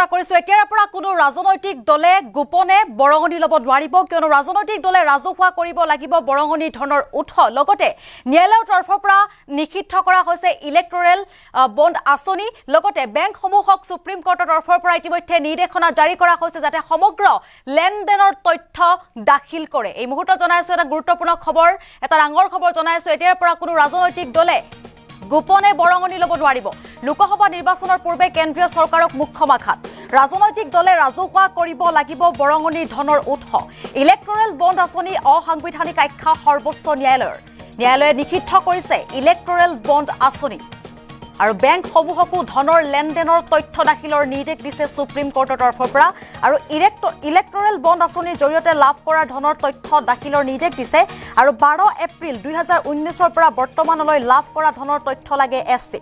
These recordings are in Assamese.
চেষ্টা কৰিছো এতিয়াৰ পৰা কোনো ৰাজনৈতিক দলে গোপনে বৰঙণি ল'ব নোৱাৰিব কিয়নো ৰাজনৈতিক দলে ৰাজহুৱা কৰিব লাগিব বৰঙণি ধনৰ উৎস লগতে ন্যায়ালয়ৰ তৰফৰ পৰা নিষিদ্ধ কৰা হৈছে ইলেক্টৰেল বন্ড আঁচনি লগতে বেংকসমূহক সুপ্ৰিম কোৰ্টৰ তৰফৰ পৰা ইতিমধ্যে নিৰ্দেশনা জাৰি কৰা হৈছে যাতে সমগ্ৰ লেনদেনৰ তথ্য দাখিল কৰে এই মুহূৰ্তত জনাইছো এটা গুৰুত্বপূৰ্ণ খবৰ এটা ডাঙৰ খবৰ জনাইছো এতিয়াৰ পৰা কোনো ৰাজনৈতিক দলে গোপনে বৰঙণি ল'ব নোৱাৰিব লোকসভা নিৰ্বাচনৰ পূৰ্বে কেন্দ্ৰীয় চৰকাৰক মুখ্যমাখাত ৰাজনৈতিক দলে ৰাজহুৱা কৰিব লাগিব বৰঙণি ধনৰ উৎস ইলেক্টৰেল বন্ড আঁচনি অসাংবিধানিক আখ্যা সৰ্বোচ্চ ন্যায়ালয়ে নিষিদ্ধ কৰিছে ইলেক্টৰেল বন্ড আঁচনি আৰু বেংকসমূহকো ধনৰ লেনদেনৰ তথ্য দাখিলৰ নিৰ্দেশ দিছে সুপ্ৰিম কোৰ্টৰ তৰফৰ পৰা আৰু ইলেক্টৰেল বন্ড আঁচনিৰ জৰিয়তে লাভ কৰা ধনৰ তথ্য দাখিলৰ নিৰ্দেশ দিছে আৰু 12 এপ্ৰিল 2019 পৰা বৰ্তমানলৈ লাভ কৰা ধনৰ তথ্য লাগে এছচি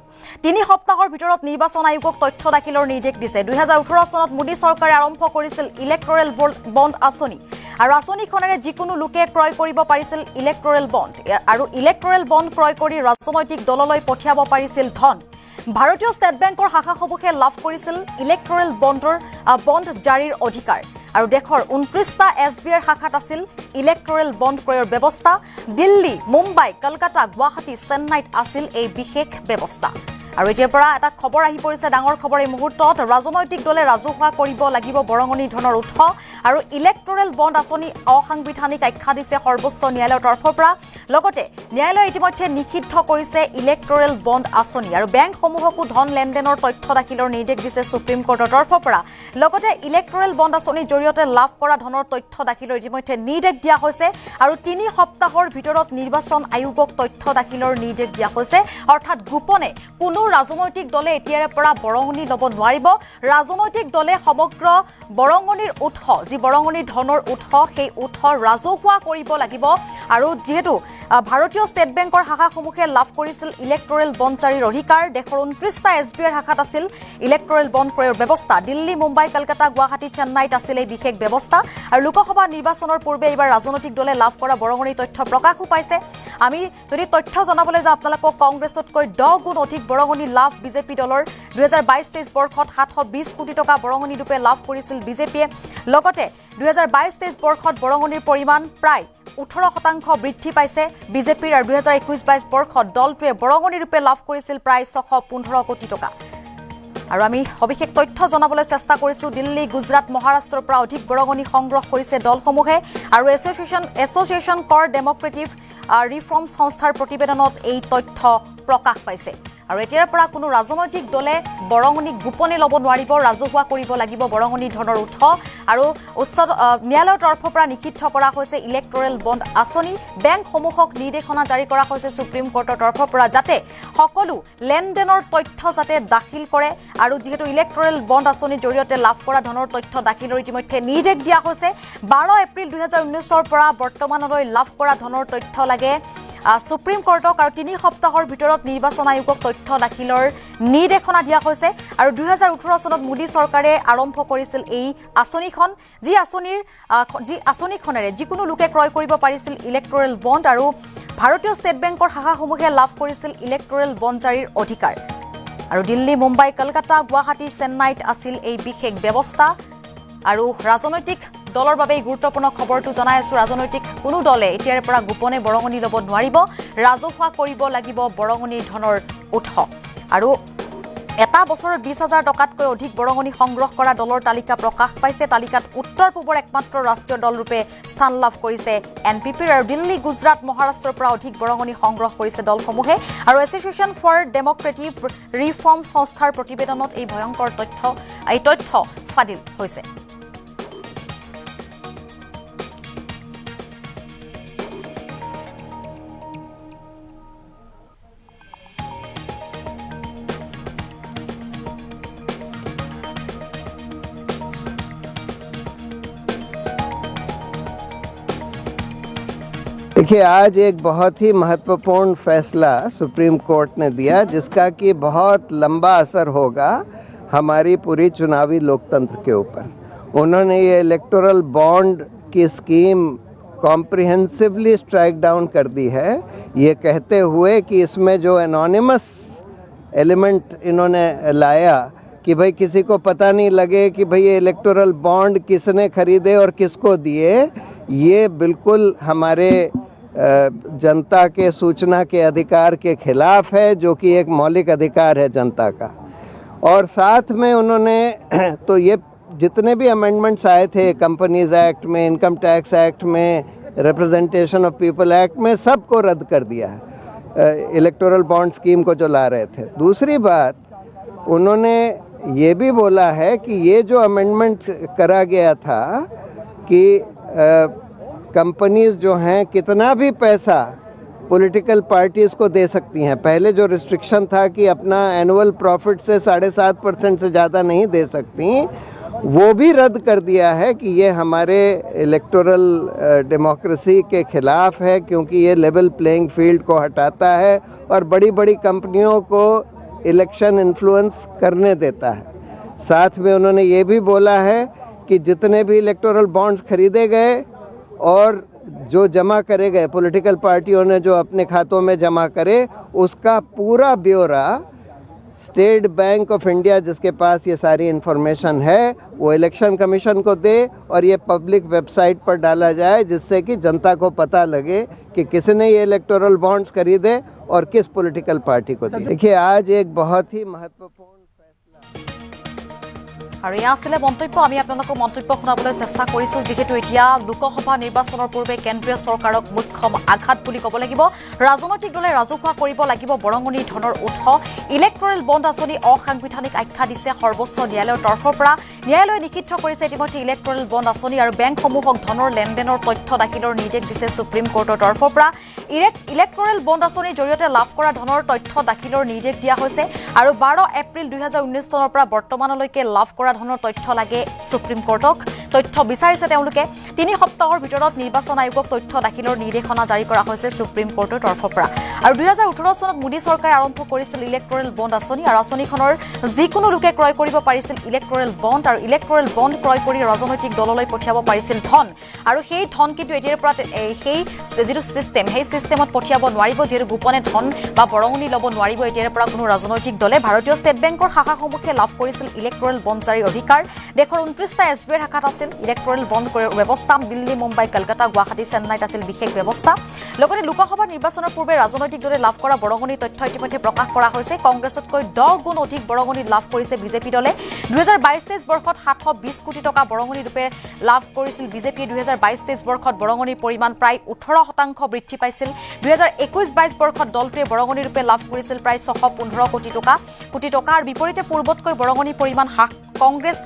3 সপ্তাহৰ ভিতৰত নিৰ্বাচন আয়োগক তথ্য দাখিলৰ নিৰ্দেশ দিছে 2018 চনত মোদী চৰকাৰে আৰম্ভ কৰিছিল ইলেক্টৰেল বন্ড আঁচনি আৰু আঁচনিখনেৰে যিকোনো লোকে ক্ৰয় কৰিব পাৰিছিল ইলেক্টৰেল বন্ড আৰু ইলেক্টৰেল বন্ড ক্ৰয় কৰি ৰাজনৈতিক দললৈ পঠিয়াব পাৰিছিল ধন ভাৰতীয় ষ্টেট বেংকৰ শাখাসমূহে লাভ কৰিছিল ইলেক্টৰেল বন্ড জাৰিৰ অধিকাৰ আৰু দেশৰ 29টা এছবিআইৰ শাখাত আছিল ইলেক্টৰেল বন্ড ক্ৰয়ৰ ব্যৱস্থা দিল্লী মুম্বাই কলকাতা গুৱাহাটী চেন্নাইত আছিল এই বিশেষ ব্যৱস্থা আৰু এতিয়াৰ পৰা এটা খবৰ আহি পৰিছে ডাঙৰ খবৰ এই মুহূৰ্তত ৰাজনৈতিক দলে ৰাজহুৱা কৰিব লাগিব বৰঙণি ধনৰ উৎস আৰু ইলেক্টৰেল বন্ড আঁচনি অসাংবিধানিক আখ্যা দিছে সৰ্বোচ্চ ন্যায়ালয়ৰ তৰফৰ পৰা লগতে ন্যায়ালয়ে ইতিমধ্যে নিষিদ্ধ কৰিছে ইলেক্টৰেল বন্ড আঁচনি আৰু বেংকসমূহকো ধন লেনদেনৰ তথ্য দাখিলৰ নিৰ্দেশ দিছে সুপ্ৰিম কোৰ্টৰ তৰফৰ পৰা লগতে ইলেক্টৰেল বন্ড আঁচনিৰ জৰিয়তে লাভ কৰা ধনৰ তথ্য দাখিলৰ ইতিমধ্যে নিৰ্দেশ দিয়া হৈছে আৰু 3 সপ্তাহৰ ভিতৰত নিৰ্বাচন আয়োগক তথ্য দাখিলৰ নিৰ্দেশ দিয়া হৈছে অৰ্থাৎ গোপনে কোনো ৰাজনৈতিক দলে এতিয়াৰ পৰা বৰঙণি ল'ব নোৱাৰিব ৰাজনৈতিক দলে সমগ্ৰ বৰঙণিৰ উৎস যি বৰঙণি ধনৰ উৎস সেই উৎস ৰাজহুৱা কৰিব লাগিব আৰু যেহেতু ভাৰতীয় ষ্টেট বেংকৰ শাখাসমূহে লাভ কৰিছিল ইলেক্টৰেল বন্ড জাৰিৰ অধিকাৰ দেশৰ 29টা এছবিআইৰ শাখাত আছিল ইলেক্টৰেল বন্ড ক্ৰয়ৰ ব্যৱস্থা দিল্লী মুম্বাই কলকাতা গুৱাহাটী চেন্নাইত আছিল এই বিশেষ ব্যৱস্থা আৰু লোকসভা নিৰ্বাচনৰ পূৰ্বে এইবাৰ ৰাজনৈতিক দলে লাভ কৰা বৰঙণিৰ তথ্য প্ৰকাশো পাইছে আমি যদি তথ্য জনাবলৈ যাওঁ আপোনালোকক কংগ্ৰেছতকৈ 10 গুণ অধিক বৰঙণি লাভ বিজেপি দলৰ 2022-23 বৰ্ষত 720 কোটি টকা বৰঙণি ৰূপে লাভ কৰিছিল বিজেপিয়ে লগতে 2022-23 বৰ্ষত বৰঙণিৰ পৰিমাণ প্ৰায় 18% বৃদ্ধি পাইছে বিজেপিৰ আৰু 2021-22 বৰ্ষত দলটোৱে বৰঙণি ৰূপে লাভ কৰিছিল প্ৰায় 615 কোটি টকা আৰু আমি সবিশেষ তথ্য জনাবলৈ চেষ্টা কৰিছো দিল্লী গুজৰাট মহাৰাষ্ট্ৰৰ পৰা অধিক বৰঙণি সংগ্ৰহ কৰিছে দলসমূহে আৰু এছ'চিয়েশ্যন ফৰ ডেম'ক্ৰেটিক ৰিফৰ্ম সংস্থাৰ প্ৰতিবেদনত এই তথ্য প্ৰকাশ পাইছে আৰু এতিয়াৰ পৰা কোনো ৰাজনৈতিক দলে বৰঙণি গোপনে ল'ব নোৱাৰিব ৰাজহুৱা কৰিব লাগিব বৰঙণি ধনৰ উৎস আৰু উচ্চ ন্যায়ালয়ৰ তৰফৰ পৰা নিষিদ্ধ কৰা হৈছে ইলেক্টৰেল বন্ড আঁচনি বেংকসমূহক নিৰ্দেশনা জাৰি কৰা হৈছে সুপ্ৰিম কোৰ্টৰ তৰফৰ পৰা যাতে সকলো লেনদেনৰ তথ্য যাতে দাখিল কৰে আৰু যেহেতু ইলেক্টৰেল বন্ড আঁচনিৰ জৰিয়তে লাভ কৰা ধনৰ তথ্য দাখিলৰ ইতিমধ্যে নিৰ্দেশ দিয়া হৈছে 12 এপ্ৰিল 2019 পৰা বৰ্তমানলৈ লাভ কৰা ধনৰ তথ্য লাগে সুপ্ৰিম কোৰ্টক আৰু 3 সপ্তাহৰ ভিতৰত নিৰ্বাচন আয়োগক তথ্য দাখিলৰ নিৰ্দেশনা দিয়া হৈছে আৰু 2018 চনত মোদী চৰকাৰে আৰম্ভ কৰিছিল এই আঁচনিখন যি আঁচনিখনেৰে যিকোনো লোকে ক্ৰয় কৰিব পাৰিছিল ইলেক্টৰেল বন্ড আৰু ভাৰতীয় ষ্টেট বেংকৰ শাখাসমূহে লাভ কৰিছিল ইলেক্টৰেল বন্ড জাৰিৰ অধিকাৰ আৰু দিল্লী মুম্বাই কলকাতা গুৱাহাটী চেন্নাইত আছিল এই বিশেষ ব্যৱস্থা আৰু ৰাজনৈতিক দলৰ বাবে গুৰুত্বপূৰ্ণ খবৰটো জনাই আছো ৰাজনৈতিক কোনো দলে এতিয়াৰ পৰা গোপনে বৰঙণি ল'ব নোৱাৰিব ৰাজহুৱা কৰিব লাগিব বৰঙণিৰ ধনৰ উৎস আৰু এটা বছৰত 20,000 টকাতকৈ অধিক বৰঙণি সংগ্ৰহ কৰা দলৰ তালিকা প্ৰকাশ পাইছে তালিকাত উত্তৰ পূবৰ একমাত্ৰ ৰাষ্ট্ৰীয় দল ৰূপে স্থান লাভ কৰিছে এনপিপিৰ আৰু দিল্লী গুজৰাট মহাৰাষ্ট্ৰৰ পৰা অধিক বৰঙণি সংগ্ৰহ কৰিছে দলসমূহে আৰু এছ'চিয়েশ্যন ফৰ ডেম'ক্ৰেটিক ৰিফৰ্ম সংস্থাৰ প্ৰতিবেদনত এই ভয়ংকৰ তথ্য ফাদিল হৈছে देखिए आज एक बहुत ही महत्वपूर्ण फैसला सुप्रीम कोर्ट ने दिया जिसका कि बहुत लंबा असर होगा हमारी पूरी चुनावी लोकतंत्र के ऊपर उन्होंने ये इलेक्टोरल बॉन्ड की स्कीम कॉम्प्रिहेंसिवली स्ट्राइक डाउन कर दी है ये कहते हुए कि इसमें जो एनोनिमस एलिमेंट इन्होंने लाया कि भाई किसी को पता नहीं लगे कि भाई ये इलेक्टोरल बॉन्ड किसने खरीदे और किसको दिए, ये बिल्कुल हमारे जनता के सूचना के अधिकार के खिलाफ है, जो कि एक मौलिक अधिकार है जनता का। और साथ में उन्होंने तो ये जितने भी अमेंडमेंट्स आए थे कंपनीज एक्ट में, इनकम टैक्स एक्ट में, रिप्रेजेंटेशन ऑफ पीपल एक्ट में, सबको रद्द कर दिया है इलेक्टोरल बॉन्ड स्कीम को जो ला रहे थे। दूसरी बात, उन्होंने ये भी बोला है कि ये जो अमेंडमेंट करा गया था कि कंपनीज जो हैं कितना भी पैसा पॉलिटिकल पार्टीज़ को दे सकती हैं। पहले जो रिस्ट्रिक्शन था कि अपना एनुअल प्रॉफिट से 7.5% से ज़्यादा नहीं दे सकती, वो भी रद्द कर दिया है कि ये हमारे इलेक्टोरल डेमोक्रेसी के खिलाफ है, क्योंकि ये लेवल प्लेइंग फील्ड को हटाता है और बड़ी बड़ी कंपनियों को इलेक्शन इन्फ्लुएंस करने देता है। साथ में उन्होंने ये भी बोला है कि जितने भी इलेक्टोरल बॉन्ड्स खरीदे गए और जो जमा करे गए पॉलिटिकल पार्टियों ने जो अपने खातों में जमा करे, उसका पूरा ब्यौरा स्टेट बैंक ऑफ इंडिया, जिसके पास ये सारी इन्फॉर्मेशन है, वो इलेक्शन कमीशन को दे और ये पब्लिक वेबसाइट पर डाला जाए, जिससे कि जनता को पता लगे कि किसने ये इलेक्टोरल बॉन्ड्स खरीदे और किस पॉलिटिकल पार्टी को दिए। देखिए, आज एक बहुत ही महत्वपूर्ण আৰু এয়া আছিলে মন্তব্য। আমি আপোনালোকক মন্তব্য শুনাবলৈ চেষ্টা কৰিছোঁ, যিহেতু এতিয়া লোকসভা নিৰ্বাচনৰ পূৰ্বে কেন্দ্ৰীয় চৰকাৰক মুখ্য আঘাত বুলি ক'ব লাগিব। ৰাজনৈতিক দলে ৰাজহুৱা কৰিব লাগিব বৰঙণি ধনৰ উৎস। ইলেক্টৰেল বণ্ড আঁচনি অসাংবিধানিক আখ্যা দিছে সৰ্বোচ্চ ন্যায়ালয়ৰ তৰফৰ পৰা। ন্যায়ালয়ে নিষিদ্ধ কৰিছে ইতিমধ্যে ইলেক্টৰেল বণ্ড আঁচনি আৰু বেংকসমূহক ধনৰ লেনদেনৰ তথ্য দাখিলৰ নিৰ্দেশ দিছে সুপ্ৰিম কোৰ্টৰ তৰফৰ পৰা। ইলেক্টৰেল বণ্ড আঁচনিৰ জৰিয়তে লাভ কৰা ধনৰ তথ্য দাখিলৰ নিৰ্দেশ দিয়া হৈছে আৰু 12 এপ্ৰিল 2019 চনৰ পৰা বৰ্তমানলৈকে লাভ কৰা ধৰণৰ তথ্য লাগে সুপ্ৰিম কোৰ্টক। তথ্য বিচাৰিছে তেওঁলোকে। 3 সপ্তাহৰ ভিতৰত নিৰ্বাচন আয়োগক তথ্য দাখিলৰ নিৰ্দেশনা জাৰি কৰা হৈছে সুপ্ৰিম কোৰ্টৰ তৰফৰ পৰা। আৰু 2018 চনত মোদী চৰকাৰে আৰম্ভ কৰিছিল ইলেক্টৰেল বণ্ড আঁচনি আৰু আঁচনিখনৰ যিকোনো লোকে ক্ৰয় কৰিব পাৰিছিল ইলেক্টৰেল বণ্ড আৰু ইলেক্টৰেল বণ্ড ক্ৰয় কৰি ৰাজনৈতিক দললৈ পঠিয়াব পাৰিছিল ধন। আৰু সেই ধন কিন্তু এতিয়াৰ পৰা সেই যিটো চিষ্টেম, সেই চিষ্টেমত পঠিয়াব নোৱাৰিব, যিহেতু গোপনে ধন বা বৰঙণি ল'ব নোৱাৰিব এতিয়াৰ পৰা কোনো ৰাজনৈতিক দলে। ভাৰতীয় ষ্টেট বেংকৰ শাখাসমূহে লাভ কৰিছিল ইলেক্টৰেল বণ্ড জাৰিৰ অধিকাৰ। দেশৰ 29টা SBI শাখাত আছিল ইলেক্টৰেল বণ্ড ব্যৱস্থা। দিল্লী, মুম্বাই, কলকাতা, গুৱাহাটী, চেন্নাইত আছিল বিশেষ ব্যৱস্থা। লগতে লোকসভা নিৰ্বাচনৰ পূৰ্বে ৰাজনৈতিক দলে লাভ কৰা বৰঙণিৰ তথ্য ইতিমধ্যে প্ৰকাশ কৰা হৈছে। কংগ্ৰেছতকৈ 10 গুণ অধিক বৰঙণি লাভ কৰিছে বিজেপি দলে। 2022-23 বৰ্ষত 720 কোটি টকা বৰঙণি ৰূপে লাভ কৰিছিল বিজেপিয়ে। 2022-23 বৰ্ষত বৰঙণিৰ পৰিমাণ প্ৰায় 18% বৃদ্ধি পাইছিল। 2021-22 বৰ্ষত দলটোৱে বৰঙণি ৰূপে লাভ কৰিছিল প্ৰায় 615 কোটি টকা। আৰু বিপৰীতে পূৰ্বতকৈ বৰঙণিৰ পৰিমাণ হ্ৰাস কংগ্ৰেছ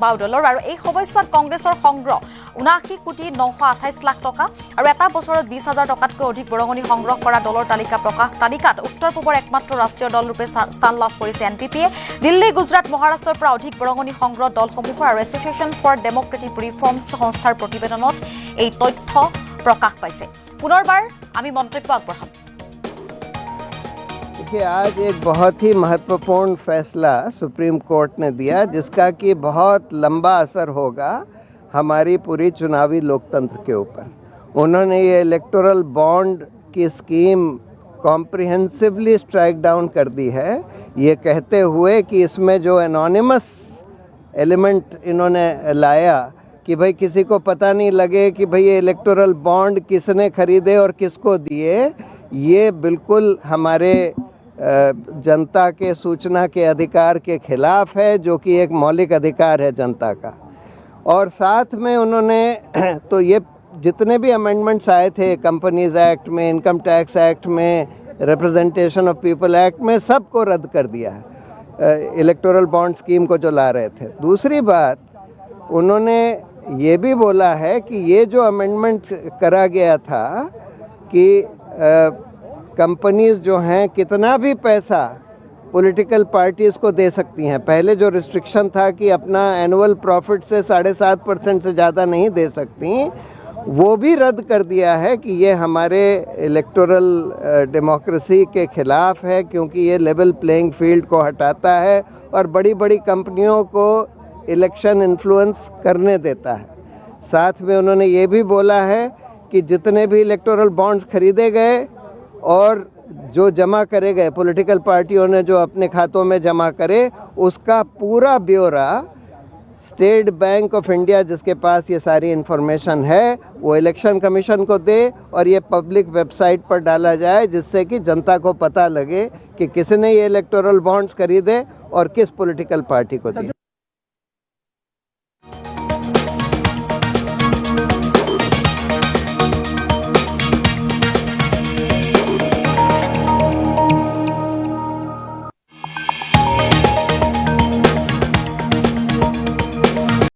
বাও দলৰ। আৰু এই সময়ছোৱাত কংগ্ৰেছৰ সংগ্ৰহ 79,928 লাখ টকা আৰু এটা বছৰত 20,000 টকাতকৈ অধিক বৰঙণি সংগ্ৰহ কৰা দলৰ তালিকাত উত্তৰ পূবৰ একমাত্ৰ ৰাষ্ট্ৰীয় দল ৰূপে স্থান লাভ কৰিছে NPPয়ে। দিল্লী, গুজৰাট, মহাৰাষ্ট্ৰৰ পৰা অধিক বৰঙণি সংগ্ৰহ দলসমূহৰ আৰু এছ'চিয়েশ্যন ফৰ ডেম'ক্ৰেটিক ৰিফৰ্মছ সংস্থাৰ প্ৰতিবেদনত এই তথ্য প্ৰকাশ পাইছে। পুনৰবাৰ আমি মন্তব্য আগবঢ়াম। देखिए, आज एक बहुत ही महत्वपूर्ण फैसला सुप्रीम कोर्ट ने दिया, जिसका कि बहुत लंबा असर होगा हमारी पूरी चुनावी लोकतंत्र के ऊपर। उन्होंने ये इलेक्टोरल बॉन्ड की स्कीम कॉम्प्रिहेंसिवली स्ट्राइक डाउन कर दी है, ये कहते हुए कि इसमें जो एनोनिमस एलिमेंट इन्होंने लाया कि भाई किसी को पता नहीं लगे कि भाई ये इलेक्टोरल बॉन्ड किसने खरीदे और किसको दिए, ये बिल्कुल हमारे जनता के सूचना के अधिकार के खिलाफ है, जो कि एक मौलिक अधिकार है जनता का। और साथ में उन्होंने तो ये जितने भी अमेंडमेंट्स आए थे कंपनीज एक्ट में, इनकम टैक्स एक्ट में, रिप्रेजेंटेशन ऑफ पीपल एक्ट में, सबको रद्द कर दिया है इलेक्टोरल बॉन्ड स्कीम को जो ला रहे थे। दूसरी बात, उन्होंने ये भी बोला है कि ये जो अमेंडमेंट करा गया था कि कंपनीज जो हैं कितना भी पैसा पॉलिटिकल पार्टीज़ को दे सकती हैं। पहले जो रिस्ट्रिक्शन था कि अपना एनुअल प्रॉफिट से 7.5% से ज़्यादा नहीं दे सकती, वो भी रद्द कर दिया है कि ये हमारे इलेक्टोरल डेमोक्रेसी के खिलाफ है, क्योंकि ये लेवल प्लेइंग फील्ड को हटाता है और बड़ी बड़ी कंपनियों को इलेक्शन इन्फ्लुएंस करने देता है। साथ में उन्होंने ये भी बोला है कि जितने भी इलेक्टोरल बॉन्ड्स खरीदे गए और जो जमा करे गए पॉलिटिकल पार्टियों ने जो अपने खातों में जमा करे, उसका पूरा ब्यौरा स्टेट बैंक ऑफ इंडिया जिसके पास ये सारी इन्फॉर्मेशन है वो इलेक्शन कमीशन को दे और ये पब्लिक वेबसाइट पर डाला जाए, जिससे कि जनता को पता लगे कि किसने ये इलेक्टोरल बॉन्ड्स खरीदे और किस पॉलिटिकल पार्टी को दिए।